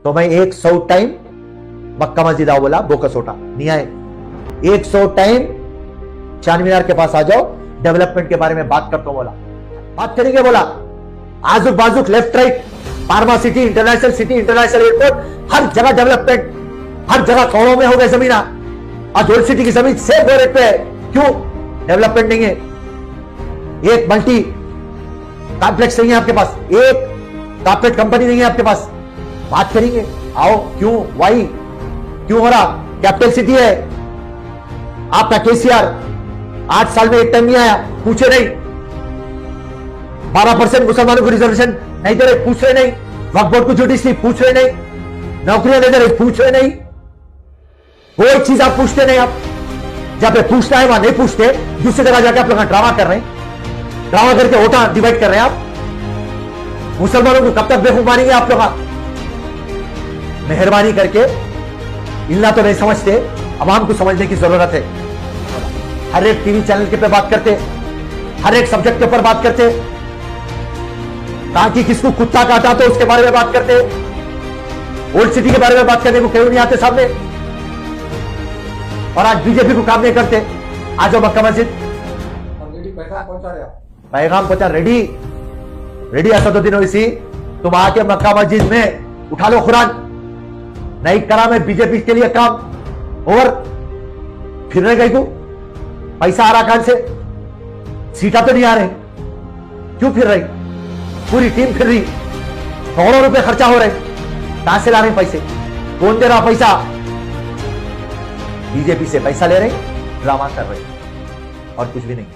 तो मैं 100 टाइम मक्का मस्जिद आओ बोला, बोकसोटा नहीं आए। 100 टाइम चांद मीनार के पास आ जाओ, डेवलपमेंट के बारे में बात करता हूं बोला। बात करेंगे बोला, आजुक बाजुक left right, pharma city, international city, international airport, हर जगह डेवलपमेंट, हर जगह करोड़ों में हो गए जमीन। आज ओल्ड सिटी की जमीन सेफ हो रेट पे है, क्यों? डेवलपमेंट नहीं है। एक मल्टी कॉम्प्लेक्स नहीं है आपके पास, एक कॉर्पोरेट कंपनी नहीं है आपके पास। बात करेंगे, आओ, क्यों, वाई, क्यों हो रहा? कैपिटल सिटी है आपका केसीआर, 8 साल में एक टाइम नहीं आया, पूछे नहीं। 12% मुसलमानों को रिजर्वेशन नहीं दे रहे, पूछ रहे नहीं। वक्फ बोर्ड को जुडिशरी पूछ रहे नहीं, नौकरियां नहीं दे रहे, पूछ रहे नहीं। कोई चीज आप पूछते नहीं। आप जहां पे पूछना है वहां नहीं पूछते, दूसरी जगह जाके आप लोग ड्रामा कर रहे हैं, ड्रामा करके वोटा डिवाइड कर रहे हैं आप। मुसलमानों को कब तक बेवकूफ मारेंगे आप लोग? मेहरबानी करके, इल्ला तो नहीं समझते, अवाम को समझने की जरूरत है। हर एक टीवी चैनल के पे बात करते, हर एक सब्जेक्ट के ऊपर बात करते, ताकि किसको कुत्ता काटा तो उसके बारे में बात करते, ओल्ड सिटी के बारे में बात करने को क्यों नहीं आते सामने? और आज बीजेपी को काम नहीं करते। आ जाओ मक्का मस्जिद, पैगाम पहुंचा, रेडी रेडी। असदुद्दीन ओवैसी, तुम आके मक्का मस्जिद में उठा लो कुरान। नहीं करा मैं बीजेपी के लिए काम, और फिरने गई को पैसा आ रहा कान से, सीटा तो नहीं आ रहे, क्यों फिर रही? पूरी टीम फिर रही, करोड़ों रुपए खर्चा हो रहे, कहां से ला रहे पैसे? कौन दे रहा पैसा? बीजेपी से पैसा ले रहे, ड्रामा कर रहे, और कुछ भी नहीं।